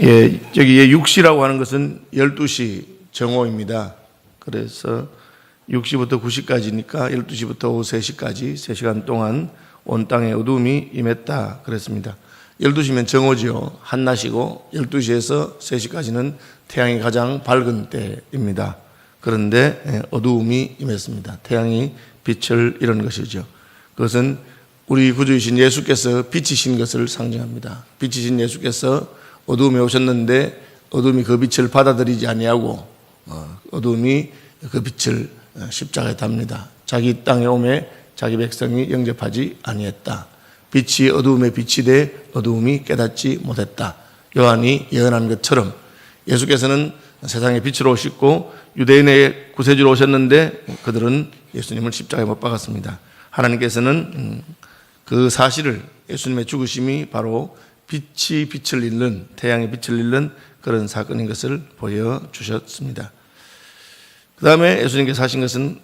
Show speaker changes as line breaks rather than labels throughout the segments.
예, 저기 6시라고 하는 것은 12시 정오입니다. 그래서 6시부터 9시까지니까 12시부터 오후 3시까지 3시간 동안 온 땅에 어두움이 임했다 그랬습니다. 12시면 정오지요. 한낮이고 12시에서 3시까지는 태양이 가장 밝은 때입니다. 그런데 어두움이 임했습니다. 태양이 빛을 잃은 것이죠. 그것은 우리 구주이신 예수께서 빛이신 것을 상징합니다. 빛이신 예수께서 어두움에 오셨는데 어두움이 그 빛을 받아들이지 아니하고 어두움이 그 빛을 십자가에 답니다. 자기 땅에 오매 자기 백성이 영접하지 아니했다. 빛이 어두움에 빛이 돼 어두움이 깨닫지 못했다. 요한이 예언한 것처럼 예수께서는 세상에 빛으로 오시고 유대인의 구세주로 오셨는데 그들은 예수님을 십자가에 못 박았습니다. 하나님께서는 그 사실을 예수님의 죽으심이 바로 빛이 빛을 잃는, 태양의 빛을 잃는 그런 사건인 것을 보여주셨습니다. 그 다음에 예수님께서 하신 것은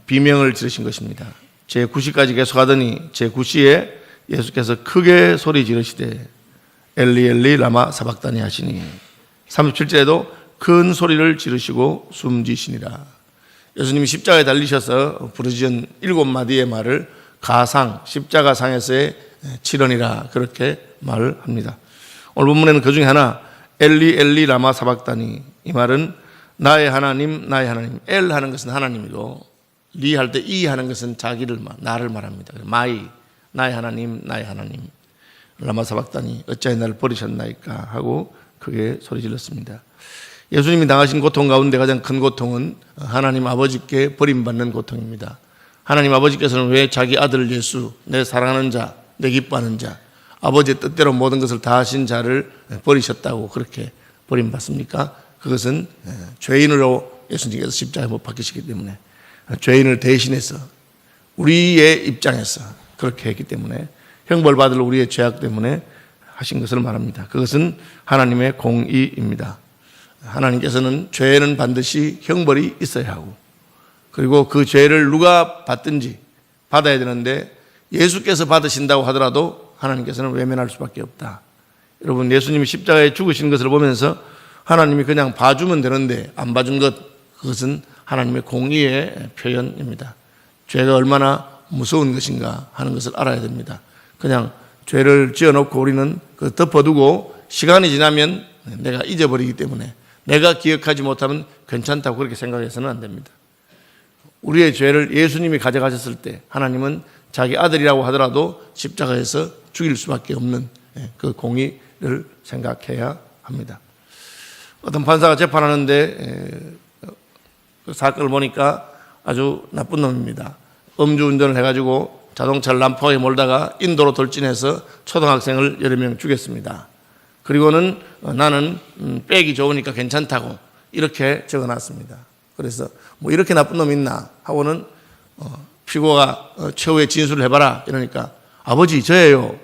비명을 지르신 것입니다. 제9시까지 계속하더니 제9시에 예수께서 크게 소리 지르시되 엘리 엘리 라마 사박다니 하시니 37절에도 큰 소리를 지르시고 숨지시니라. 예수님이 십자가에 달리셔서 부르짖은 7마디의 말을 가상, 십자가상에서의 칠언이라 그렇게 말을 합니다. 오늘 본문에는 그 중에 하나 엘리 엘리 라마 사박다니, 이 말은 나의 하나님 나의 하나님, 엘 하는 것은 하나님이고 리 할 때 이 하는 것은 자기를, 나를 말합니다. 마이, 나의 하나님 나의 하나님 라마 사박다니 어찌하여 나를 버리셨나이까 하고 크게 소리 질렀습니다. 예수님이 당하신 고통 가운데 가장 큰 고통은 하나님 아버지께 버림받는 고통입니다. 하나님 아버지께서는 왜 자기 아들 예수, 내 사랑하는 자, 내 기뻐하는 자, 아버지의 뜻대로 모든 것을 다 하신 자를 버리셨다고 그렇게 버림받습니까? 그것은 죄인으로 예수님께서 십자가에 못 박히시기 때문에, 죄인을 대신해서 우리의 입장에서 그렇게 했기 때문에, 형벌 받을 우리의 죄악 때문에 하신 것을 말합니다. 그것은 하나님의 공의입니다. 하나님께서는 죄는 반드시 형벌이 있어야 하고, 그리고 그 죄를 누가 받든지 받아야 되는데 예수께서 받으신다고 하더라도 하나님께서는 외면할 수밖에 없다. 여러분, 예수님이 십자가에 죽으신 것을 보면서 하나님이 그냥 봐주면 되는데 안 봐준 것, 그것은 하나님의 공의의 표현입니다. 죄가 얼마나 무서운 것인가 하는 것을 알아야 됩니다. 그냥 죄를 지어놓고 우리는 그 덮어두고 시간이 지나면 내가 잊어버리기 때문에 내가 기억하지 못하면 괜찮다고 그렇게 생각해서는 안 됩니다. 우리의 죄를 예수님이 가져가셨을 때 하나님은 자기 아들이라고 하더라도 십자가에서 죽일 수밖에 없는 그 공의를 생각해야 합니다. 어떤 판사가 재판하는데 그 사건을 보니까 아주 나쁜 놈입니다. 음주운전을 해가지고 자동차를 난폭하게 몰다가 인도로 돌진해서 초등학생을 여러 명 죽였습니다. 그리고는 나는 빼기 좋으니까 괜찮다고 이렇게 적어놨습니다. 그래서 뭐 이렇게 나쁜 놈 있나 하고는 피고가 최후의 진술을 해봐라 이러니까 아버지 저예요.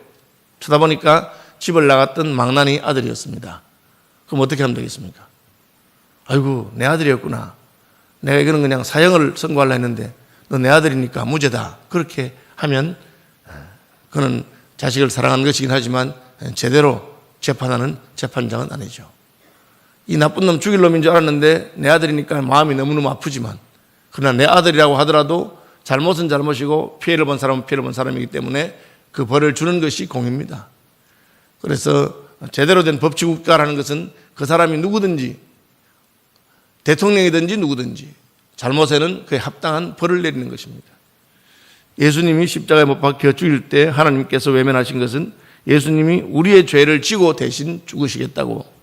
쳐다보니까 집을 나갔던 망나니 아들이었습니다. 그럼 어떻게 하면 되겠습니까? 아이고 내 아들이었구나. 내가 이거는 그냥 사형을 선고하려 했는데 너 내 아들이니까 무죄다. 그렇게 하면 그는 자식을 사랑하는 것이긴 하지만 제대로 재판하는 재판장은 아니죠. 이 나쁜 놈 죽일 놈인 줄 알았는데 내 아들이니까 마음이 너무너무 아프지만, 그러나 내 아들이라고 하더라도 잘못은 잘못이고 피해를 본 사람은 피해를 본 사람이기 때문에 그 벌을 주는 것이 공입니다. 그래서 제대로 된 법치국가라는 것은 그 사람이 누구든지, 대통령이든지 누구든지 잘못에는 그에 합당한 벌을 내리는 것입니다. 예수님이 십자가에 못 박혀 죽일 때 하나님께서 외면하신 것은 예수님이 우리의 죄를 지고 대신 죽으시겠다고,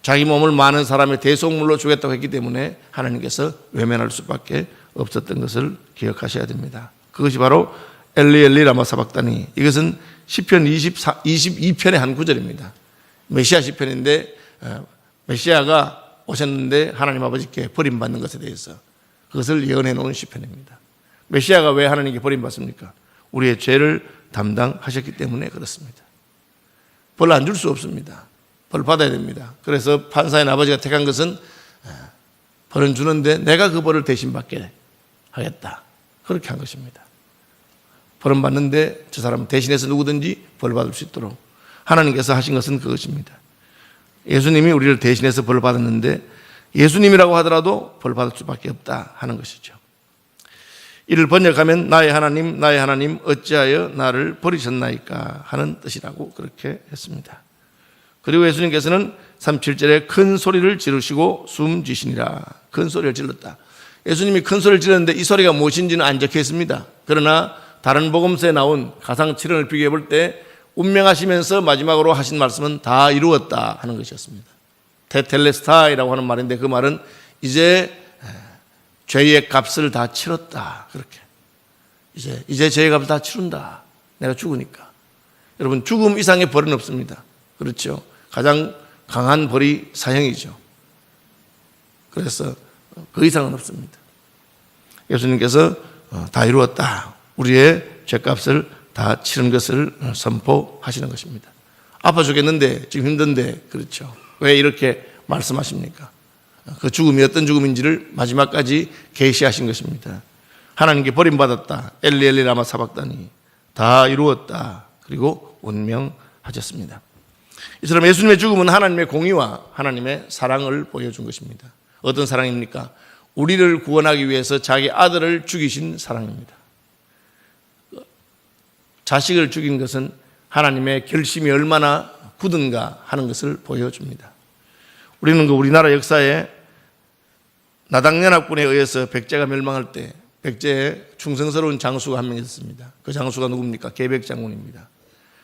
자기 몸을 많은 사람의 대속물로 주겠다고 했기 때문에 하나님께서 외면할 수밖에 없었던 것을 기억하셔야 됩니다. 그것이 바로 엘리 엘리 라마 사박다니, 이것은 시편 22편의 한 구절입니다. 메시아 시편인데 메시아가 오셨는데 하나님 아버지께 버림받는 것에 대해서 그것을 예언해 놓은 시편입니다. 메시아가 왜 하나님께 버림받습니까? 우리의 죄를 담당하셨기 때문에 그렇습니다. 벌 안 줄 수 없습니다. 벌 받아야 됩니다. 그래서 판사인 아버지가 택한 것은 벌은 주는데 내가 그 벌을 대신 받게 하겠다. 그렇게 한 것입니다. 벌은 받는데 저 사람 대신해서 누구든지 벌 받을 수 있도록 하나님께서 하신 것은 그것입니다. 예수님이 우리를 대신해서 벌을 받았는데 예수님이라고 하더라도 벌 받을 수밖에 없다 하는 것이죠. 이를 번역하면 나의 하나님 어찌하여 나를 버리셨나이까 하는 뜻이라고 그렇게 했습니다. 그리고 예수님께서는 37절에 큰 소리를 지르시고 숨지시니라. 큰 소리를 질렀다. 예수님이 큰 소리를 질렀는데 이 소리가 무엇인지는 안 적혀 있습니다. 그러나 다른 복음서에 나온 가상 7원을 비교해 볼 때 운명하시면서 마지막으로 하신 말씀은 다 이루었다 하는 것이었습니다. 테텔레스타이라고 하는 말인데 그 말은 이제 죄의 값을 다 치렀다. 그렇게. 이제 죄의 값을 다 치른다. 내가 죽으니까. 여러분, 죽음 이상의 벌은 없습니다. 그렇죠. 가장 강한 벌이 사형이죠. 그래서 그 이상은 없습니다. 예수님께서 다 이루었다. 우리의 죄값을 다 치른 것을 선포하시는 것입니다. 아파 죽겠는데 지금 힘든데 그렇죠. 왜 이렇게 말씀하십니까? 그 죽음이 어떤 죽음인지를 마지막까지 계시하신 것입니다. 하나님께 버림받았다. 엘리 엘리 라마 사박다니. 다 이루었다. 그리고 운명하셨습니다. 이처럼 예수님의 죽음은 하나님의 공의와 하나님의 사랑을 보여준 것입니다. 어떤 사랑입니까? 우리를 구원하기 위해서 자기 아들을 죽이신 사랑입니다. 자식을 죽인 것은 하나님의 결심이 얼마나 굳은가 하는 것을 보여줍니다. 우리는 우리나라 역사에 나당연합군에 의해서 백제가 멸망할 때 백제에 충성스러운 장수가 한 명 있었습니다. 그 장수가 누굽니까? 계백장군입니다.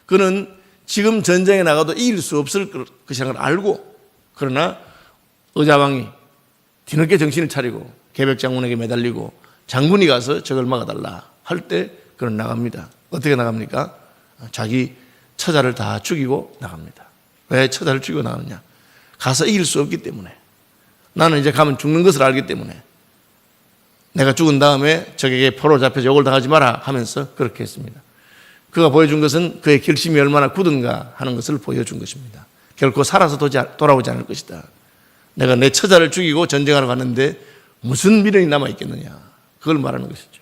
그는 지금 전쟁에 나가도 이길 수 없을 것이라는 걸 알고, 그러나 의자왕이 뒤늦게 정신을 차리고 계백장군에게 매달리고 장군이 가서 적을 막아달라 할 때 그는 나갑니다. 어떻게 나갑니까? 자기 처자를 다 죽이고 나갑니다. 왜 처자를 죽이고 나가느냐? 가서 이길 수 없기 때문에. 나는 이제 가면 죽는 것을 알기 때문에 내가 죽은 다음에 적에게 포로 잡혀서 욕을 당하지 마라 하면서 그렇게 했습니다. 그가 보여준 것은 그의 결심이 얼마나 굳은가 하는 것을 보여준 것입니다. 결코 살아서 돌아오지 않을 것이다. 내가 내 처자를 죽이고 전쟁하러 갔는데 무슨 미련이 남아있겠느냐, 그걸 말하는 것이죠.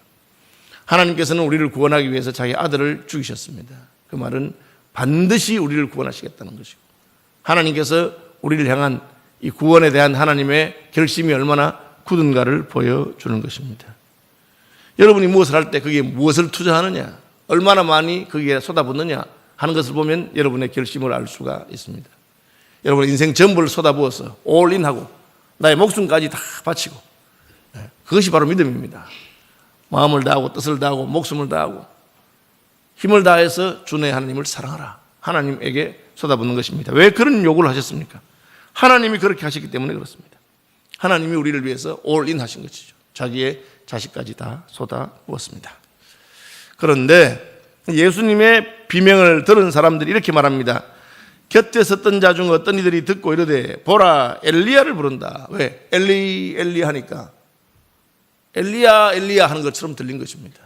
하나님께서는 우리를 구원하기 위해서 자기 아들을 죽이셨습니다. 그 말은 반드시 우리를 구원하시겠다는 것이고, 하나님께서 우리를 향한 이 구원에 대한 하나님의 결심이 얼마나 굳은가를 보여주는 것입니다. 여러분이 무엇을 할 때 그게 무엇을 투자하느냐, 얼마나 많이 거기에 쏟아붓느냐 하는 것을 보면 여러분의 결심을 알 수가 있습니다. 여러분 인생 전부를 쏟아부어서 올인하고 나의 목숨까지 다 바치고, 그것이 바로 믿음입니다. 마음을 다하고 뜻을 다하고 목숨을 다하고 힘을 다해서 주의 하나님을 사랑하라, 하나님에게 쏟아붓는 것입니다. 왜 그런 요구를 하셨습니까? 하나님이 그렇게 하셨기 때문에 그렇습니다. 하나님이 우리를 위해서 올인 하신 것이죠. 자기의 자식까지 다 쏟아부었습니다. 그런데 예수님의 비명을 들은 사람들이 이렇게 말합니다. 곁에 섰던 자 중 어떤 이들이 듣고 이르되 보라, 엘리야를 부른다. 왜? 엘리 엘리 하니까 엘리야 엘리야 하는 것처럼 들린 것입니다.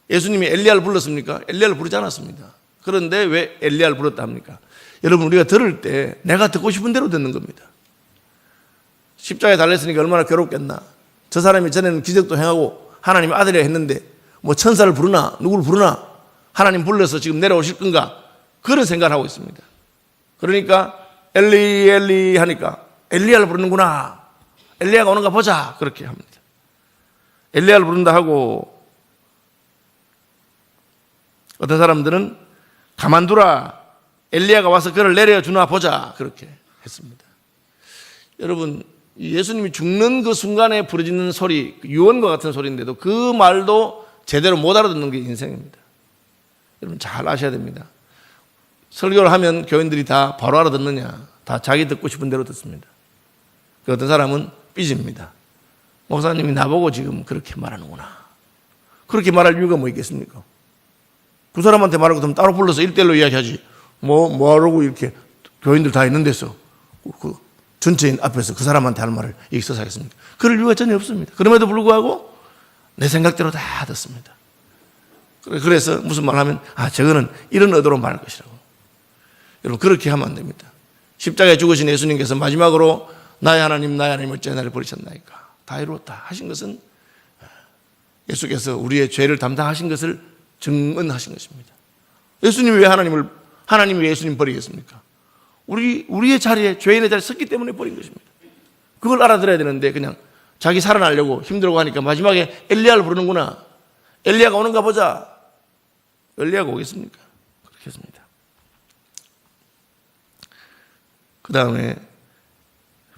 예수님이 엘리야를 불렀습니까? 엘리야를 부르지 않았습니다. 그런데 왜 엘리야를 불렀다 합니까? 여러분, 우리가 들을 때 내가 듣고 싶은 대로 듣는 겁니다. 십자가에 달렸으니까 얼마나 괴롭겠나. 저 사람이 전에는 기적도 행하고 하나님의 아들이라 했는데 뭐 천사를 부르나 누구를 부르나, 하나님 불러서 지금 내려오실 건가, 그런 생각을 하고 있습니다. 그러니까 엘리 엘리 하니까 엘리야를 부르는구나, 엘리야가 오는가 보자, 그렇게 합니다. 엘리야를 부른다 하고, 어떤 사람들은 가만두라, 엘리야가 와서 그를 내려주나 보자, 그렇게 했습니다. 여러분, 예수님이 죽는 그 순간에 부르짖는 소리, 유언과 같은 소리인데도 그 말도 제대로 못 알아듣는 게 인생입니다. 여러분 잘 아셔야 됩니다. 설교를 하면 교인들이 다 바로 알아듣느냐? 다 자기 듣고 싶은 대로 듣습니다. 그 어떤 사람은 삐집니다. 목사님이 나보고 지금 그렇게 말하는구나. 그렇게 말할 이유가 뭐 있겠습니까? 그 사람한테 말하고 그럼 따로 불러서 1대1로 이야기하지. 뭐하라고 이렇게 교인들 다 있는 데서 그 전체인 앞에서 그 사람한테 할 말을 있어서 하겠습니까? 그럴 이유가 전혀 없습니다. 그럼에도 불구하고 내 생각대로 다 듣습니다. 그래서 무슨 말 하면 저거는 이런 의도로 말할 것이라고. 여러분 그렇게 하면 안 됩니다. 십자가에 죽으신 예수님께서 마지막으로 나의 하나님 어찌 나를 버리셨나이까, 다 이루었다 하신 것은 예수께서 우리의 죄를 담당하신 것을 증언하신 것입니다. 예수님이 왜 하나님이 왜 예수님 버리겠습니까? 우리의 자리에, 죄인의 자리에 섰기 때문에 버린 것입니다. 그걸 알아들어야 되는데 그냥 자기 살아나려고 힘들고 하니까 마지막에 엘리야를 부르는구나. 엘리야가 오는가 보자. 엘리야가 오겠습니까? 그렇게 했습니다. 그 다음에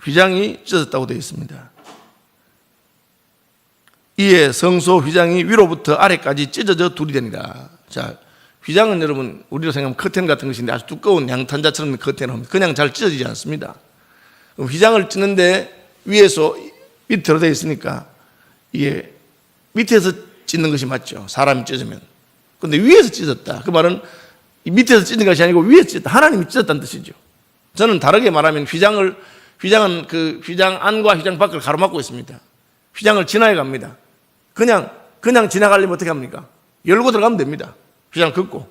휘장이 찢어졌다고 되어 있습니다. 이에 성소 휘장이 위로부터 아래까지 찢어져 둘이 되니라. 자, 휘장은 여러분 우리로 생각하면 커튼 같은 것인데 아주 두꺼운 양탄자처럼 커튼은 그냥 잘 찢어지지 않습니다. 휘장을 찢는데 위에서 밑으로 되어 있으니까 이게 밑에서 찢는 것이 맞죠. 사람이 찢으면. 그런데 위에서 찢었다. 그 말은 밑에서 찢는 것이 아니고 위에서 찢었다. 하나님이 찢었다는 뜻이죠. 저는 다르게 말하면 휘장은 그 휘장 안과 휘장 밖을 가로막고 있습니다. 휘장을 지나야 갑니다. 그냥 지나가려면 어떻게 합니까? 열고 들어가면 됩니다. 휘장 긋고.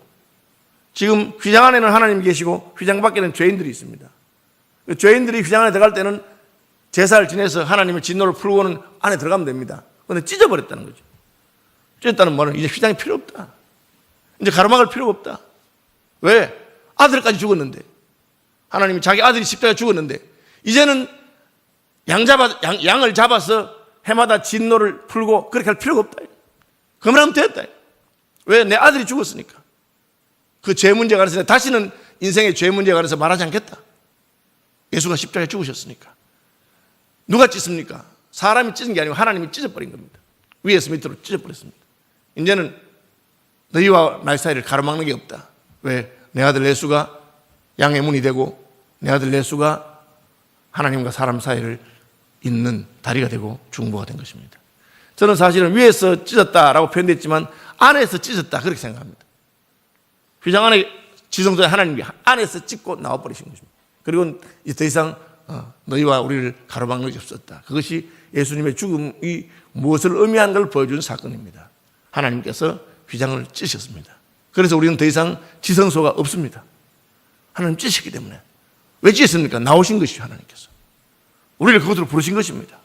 지금 휘장 안에는 하나님이 계시고 휘장 밖에는 죄인들이 있습니다. 죄인들이 휘장 안에 들어갈 때는 제사를 지내서 하나님의 진노를 풀고는 안에 들어가면 됩니다. 그런데 찢어버렸다는 거죠. 찢었다는 말은 이제 휘장이 필요 없다. 이제 가로막을 필요가 없다. 왜? 아들까지 죽었는데. 하나님이 자기 아들이 십자가에 죽었는데 이제는 양을 잡아서 해마다 진노를 풀고 그렇게 할 필요가 없다. 그러면 됐다. 왜? 내 아들이 죽었으니까. 그 죄 문제에 관해서 다시는 인생의 죄 문제에 관해서 말하지 않겠다. 예수가 십자가에 죽으셨으니까. 누가 찢습니까? 사람이 찢은 게 아니고 하나님이 찢어버린 겁니다. 위에서 밑으로 찢어버렸습니다. 이제는 너희와 나의 사이를 가로막는 게 없다. 왜? 내 아들 예수가 양의 문이 되고 내 아들 예수가 하나님과 사람 사이를 잇는 다리가 되고 중보가 된 것입니다. 저는 사실은 위에서 찢었다라고 표현됐지만 안에서 찢었다 그렇게 생각합니다. 휘장 안에 지성소에 하나님이 안에서 찢고 나와버리신 것입니다. 그리고 이제 더 이상 너희와 우리를 가로막는 것이 없었다. 그것이 예수님의 죽음이 무엇을 의미하는 걸 보여준 사건입니다. 하나님께서 휘장을 찢으셨습니다. 그래서 우리는 더 이상 지성소가 없습니다. 하나님 찢으셨기 때문에. 왜 찢었습니까? 나오신 것이죠. 하나님께서 우리를 그것으로 부르신 것입니다.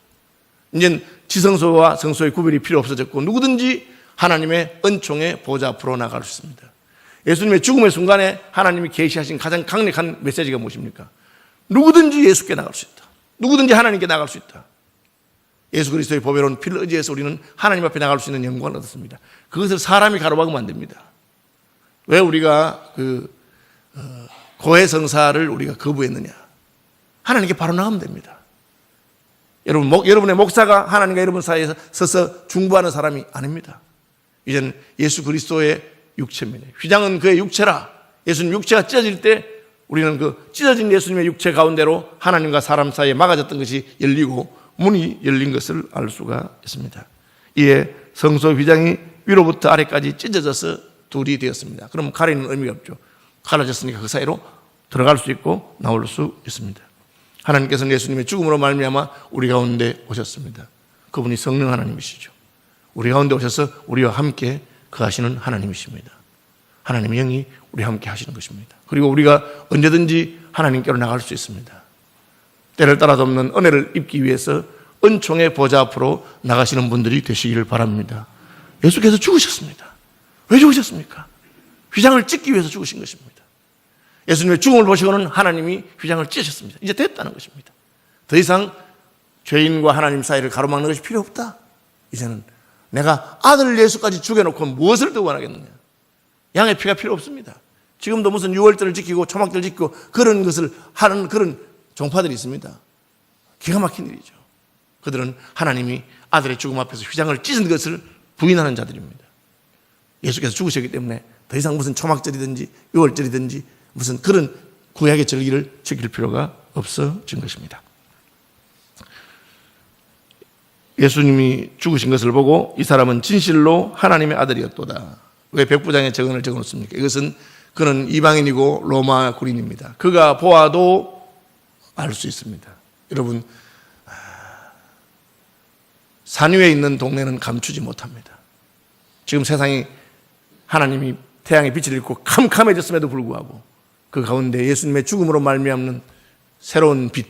이제 지성소와 성소의 구별이 필요 없어졌고 누구든지 하나님의 은총의 보좌 앞으로 나갈 수 있습니다. 예수님의 죽음의 순간에 하나님이 계시하신 가장 강력한 메시지가 무엇입니까? 누구든지 예수께 나갈 수 있다. 누구든지 하나님께 나갈 수 있다. 예수 그리스도의 보배로운 피를 의지해서 우리는 하나님 앞에 나갈 수 있는 영광을 얻었습니다. 그것을 사람이 가로막으면 안 됩니다. 왜 우리가 고해성사를 우리가 거부했느냐? 하나님께 바로 나가면 됩니다. 여러분의 목사가 하나님과 여러분 사이에서 서서 중보하는 사람이 아닙니다. 이제는 예수 그리스도의 육체입니다. 휘장은 그의 육체라. 예수님 육체가 찢어질 때 우리는 그 찢어진 예수님의 육체 가운데로 하나님과 사람 사이에 막아졌던 것이 열리고 문이 열린 것을 알 수가 있습니다. 이에 성소 휘장이 위로부터 아래까지 찢어져서 둘이 되었습니다. 그럼 가리는 의미가 없죠. 갈라졌으니까 그 사이로 들어갈 수 있고 나올 수 있습니다. 하나님께서는 예수님의 죽음으로 말미암아 우리 가운데 오셨습니다. 그분이 성령 하나님이시죠. 우리 가운데 오셔서 우리와 함께 거하시는 하나님이십니다. 하나님의 영이 우리와 함께 하시는 것입니다. 그리고 우리가 언제든지 하나님께로 나갈 수 있습니다. 때를 따라 덮는 은혜를 입기 위해서 은총의 보좌 앞으로 나가시는 분들이 되시기를 바랍니다. 예수께서 죽으셨습니다. 왜 죽으셨습니까? 휘장을 찢기 위해서 죽으신 것입니다. 예수님의 죽음을 보시고는 하나님이 휘장을 찢으셨습니다. 이제 됐다는 것입니다. 더 이상 죄인과 하나님 사이를 가로막는 것이 필요 없다. 이제는 내가 아들 예수까지 죽여놓고 무엇을 더 원하겠느냐. 양의 피가 필요 없습니다. 지금도 무슨 유월절을 지키고 초막절 지키고 그런 것을 하는 그런 종파들이 있습니다. 기가 막힌 일이죠. 그들은 하나님이 아들의 죽음 앞에서 휘장을 찢은 것을 부인하는 자들입니다. 예수께서 죽으셨기 때문에 더 이상 무슨 초막절이든지 유월절이든지 무슨 그런 구약의 절기를 지킬 필요가 없어진 것입니다. 예수님이 죽으신 것을 보고 이 사람은 진실로 하나님의 아들이었도다. 왜 백부장의 증언을 적어놓습니까? 이것은 그는 이방인이고 로마 군인입니다. 그가 보아도 알 수 있습니다. 여러분, 산 위에 있는 동네는 감추지 못합니다. 지금 세상이 하나님이 태양의 빛을 잃고 캄캄해졌음에도 불구하고 그 가운데 예수님의 죽음으로 말미암는 새로운 빛,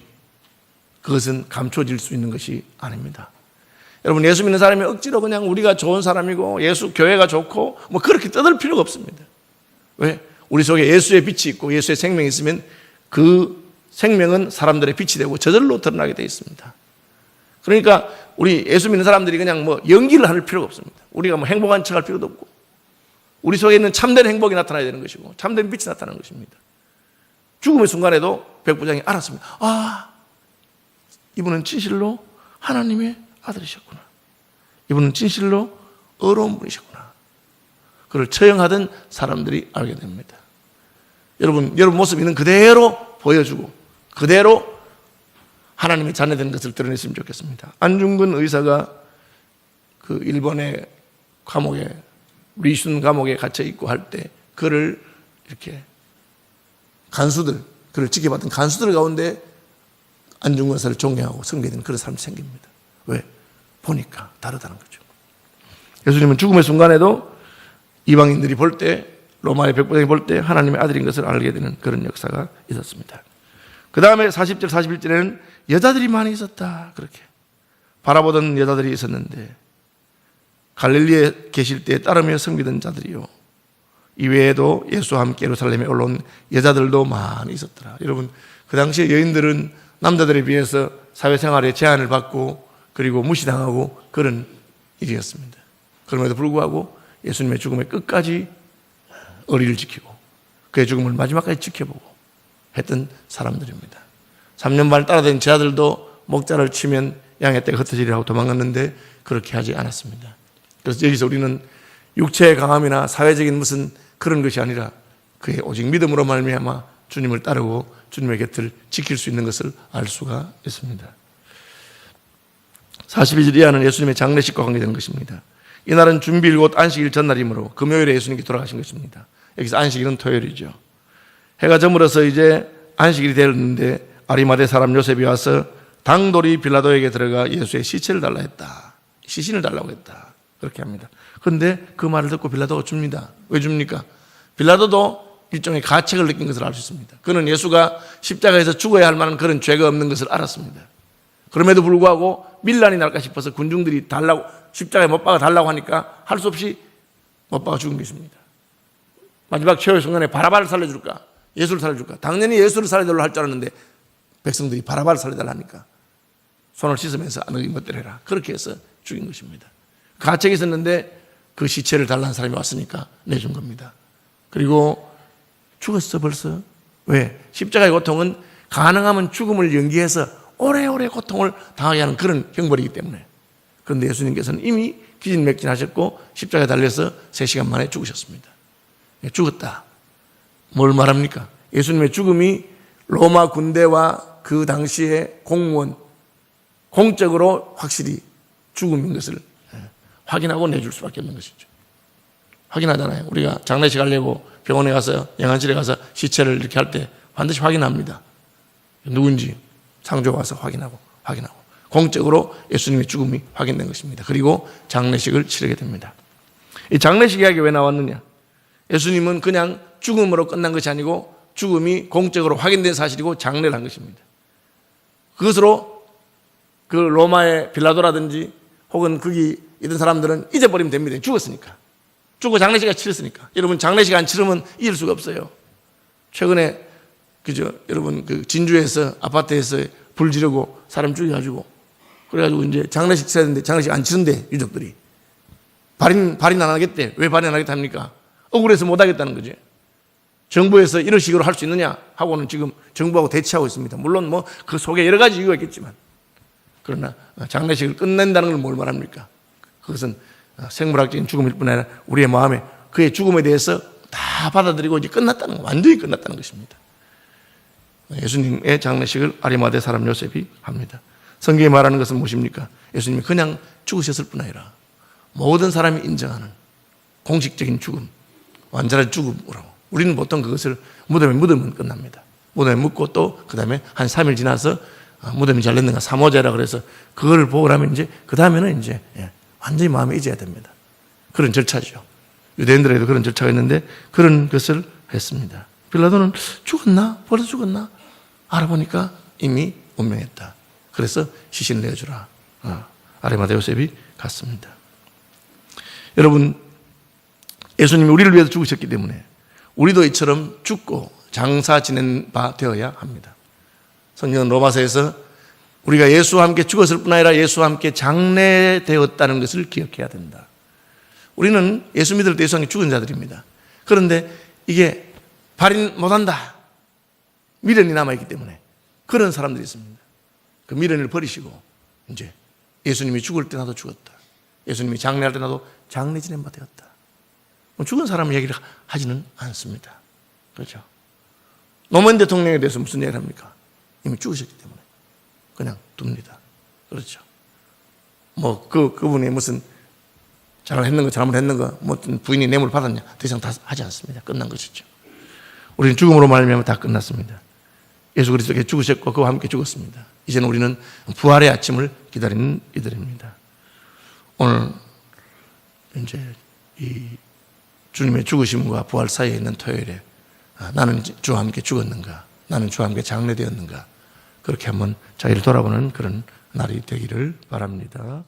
그것은 감춰질 수 있는 것이 아닙니다. 여러분, 예수 믿는 사람이 억지로 그냥 우리가 좋은 사람이고 예수 교회가 좋고 그렇게 떠들 필요가 없습니다. 왜? 우리 속에 예수의 빛이 있고 예수의 생명이 있으면 그 생명은 사람들의 빛이 되고 저절로 드러나게 되어 있습니다. 그러니까 우리 예수 믿는 사람들이 그냥 뭐 연기를 할 필요가 없습니다. 우리가 뭐 행복한 척할 필요도 없고, 우리 속에 있는 참된 행복이 나타나야 되는 것이고 참된 빛이 나타나는 것입니다. 죽음의 순간에도 백부장이 알았습니다. 아, 이분은 진실로 하나님의 아들이셨구나. 이분은 진실로 의로운 분이셨구나. 그를 처형하던 사람들이 알게 됩니다. 여러분 모습 있는 그대로 보여주고 그대로 하나님의 자녀된 것을 드러냈으면 좋겠습니다. 안중근 의사가 그 일본의 감옥에, 리슌 감옥에 갇혀 있고 할 때 그를 이렇게 그를 지켜봤던 간수들 가운데 안중근 의사를 존경하고 섬기는 그런 사람이 생깁니다. 왜? 보니까 다르다는 거죠. 예수님은 죽음의 순간에도 이방인들이 볼 때, 로마의 백부장이 볼 때 하나님의 아들인 것을 알게 되는 그런 역사가 있었습니다. 그 다음에 40절, 41절에는 여자들이 많이 있었다. 그렇게 바라보던 여자들이 있었는데 갈릴리에 계실 때 따르며 섬기던 자들이요, 이외에도 예수와 함께 예루살렘에 올라온 여자들도 많이 있었더라. 여러분, 그 당시에 여인들은 남자들에 비해서 사회생활에 제한을 받고 그리고 무시당하고 그런 일이었습니다. 그럼에도 불구하고 예수님의 죽음의 끝까지 의리를 지키고 그의 죽음을 마지막까지 지켜보고 했던 사람들입니다. 3년 반 따라다닌 제 아들도 먹자를 치면 양의 떼가 흩어지리라고 도망갔는데 그렇게 하지 않았습니다. 그래서 여기서 우리는 육체의 강함이나 사회적인 무슨 그런 것이 아니라 그의 오직 믿음으로 말미암아 주님을 따르고 주님의 곁을 지킬 수 있는 것을 알 수가 있습니다. 42절 이하는 예수님의 장례식과 관계되는 것입니다. 이날은 준비일 곧 안식일 전날이므로 금요일에 예수님께 돌아가신 것입니다. 여기서 안식일은 토요일이죠. 해가 저물어서 이제 안식일이 되었는데 아리마대 사람 요셉이 와서 당돌이 빌라도에게 들어가 예수의 시체를 달라 했다. 시신을 달라고 했다. 그렇게 합니다. 그런데 그 말을 듣고 빌라도가 줍니다. 왜 줍니까? 빌라도도 일종의 가책을 느낀 것을 알 수 있습니다. 그는 예수가 십자가에서 죽어야 할 만한 그런 죄가 없는 것을 알았습니다. 그럼에도 불구하고 밀란이 날까 싶어서 군중들이 달라고, 십자가에 못 박아 달라고 하니까 할 수 없이 못 박아 죽은 것입니다. 마지막 최후의 순간에 바라바를 살려줄까? 예수를 살려줄까? 당연히 예수를 살려달라고 할 줄 알았는데 백성들이 바라바를 살려달라니까 손을 씻으면서 너희 멋대로 해라. 그렇게 해서 죽인 것입니다. 가책이 있었는데 그 시체를 달라는 사람이 왔으니까 내준 겁니다. 그리고 죽었어 벌써. 왜? 십자가의 고통은 가능하면 죽음을 연기해서 오래오래 고통을 당하게 하는 그런 형벌이기 때문에. 그런데 예수님께서는 이미 기진맥진하셨고 십자가에 달려서 3시간 만에 죽으셨습니다. 죽었다. 뭘 말합니까? 예수님의 죽음이 로마 군대와 그 당시의 공무원 공적으로 확실히 죽음인 것을 확인하고 내줄 수밖에 없는 것이죠. 확인하잖아요. 우리가 장례식 하려고 병원에 가서 영안실에 가서 시체를 이렇게 할 때 반드시 확인합니다. 누군지 상조가 와서 확인하고 공적으로 예수님의 죽음이 확인된 것입니다. 그리고 장례식을 치르게 됩니다. 이 장례식 이야기가 왜 나왔느냐? 예수님은 그냥 죽음으로 끝난 것이 아니고 죽음이 공적으로 확인된 사실이고 장례를 한 것입니다. 그것으로 그 로마의 빌라도라든지 혹은 거기 있던 사람들은 잊어버리면 됩니다. 죽었으니까. 죽고 장례식을 치렀으니까. 여러분, 장례식 안 치르면 잊을 수가 없어요. 최근에 여러분 그 진주에서 아파트에서 불 지르고 사람 죽여가지고 그래가지고 이제 장례식 치러야 되는데 장례식 안 치른대. 유족들이 발인 안 하겠대. 왜 발인 안 하겠답니까? 억울해서 못 하겠다는 거지. 정부에서 이런 식으로 할 수 있느냐 하고는 지금 정부하고 대치하고 있습니다. 물론 뭐 그 속에 여러 가지 이유가 있겠지만, 그러나 장례식을 끝낸다는 걸 뭘 말합니까? 그것은 생물학적인 죽음일 뿐 아니라 우리의 마음에 그의 죽음에 대해서 다 받아들이고 이제 끝났다는 거, 완전히 끝났다는 것입니다. 예수님의 장례식을 아리마대 사람 요셉이 합니다. 성경이 말하는 것은 무엇입니까? 예수님이 그냥 죽으셨을 뿐 아니라 모든 사람이 인정하는 공식적인 죽음, 완전한 죽음으로. 우리는 보통 그것을 무덤에 묻으면 끝납니다. 무덤에 묻고 또 그 다음에 한 3일 지나서 무덤이 잘 됐는가 사모제라 그래서 그걸 보고 나면 이제 그 다음에는 이제 완전히 마음에 잊어야 됩니다. 그런 절차죠. 유대인들에도 그런 절차가 있는데 그런 것을 했습니다. 빌라도는 죽었나? 벌써 죽었나? 알아보니까 이미 운명했다. 그래서 시신을 내어주라. 아리마대 요셉이 갔습니다. 여러분, 예수님이 우리를 위해서 죽으셨기 때문에 우리도 이처럼 죽고 장사 지낸 바 되어야 합니다. 성경은 로마서에서 우리가 예수와 함께 죽었을 뿐 아니라 예수와 함께 장례되었다는 것을 기억해야 된다. 우리는 예수 믿을 때 예수와 함께 죽은 자들입니다. 그런데 이게 발인 못한다. 미련이 남아있기 때문에 그런 사람들이 있습니다. 그 미련을 버리시고 이제 예수님이 죽을 때 나도 죽었다. 예수님이 장례할 때 나도 장례 지낸 바 되었다. 죽은 사람 얘기를 하지는 않습니다. 그렇죠? 노무현 대통령에 대해서 무슨 얘기를 합니까? 이미 죽으셨기 때문에 그냥 둡니다. 그렇죠? 그분이 무슨 잘했는 거, 잘못했는 거, 부인이 뇌물 받았냐, 더 이상 다 하지 않습니다. 끝난 것이죠. 우리는 죽음으로 말미암아 다 끝났습니다. 예수 그리스도께 죽으셨고 그와 함께 죽었습니다. 이제는 우리는 부활의 아침을 기다리는 이들입니다. 오늘 이제 이 주님의 죽으심과 부활 사이에 있는 토요일에 나는 주와 함께 죽었는가, 나는 주와 함께 장례되었는가, 그렇게 한번 자기를 돌아보는 그런 날이 되기를 바랍니다.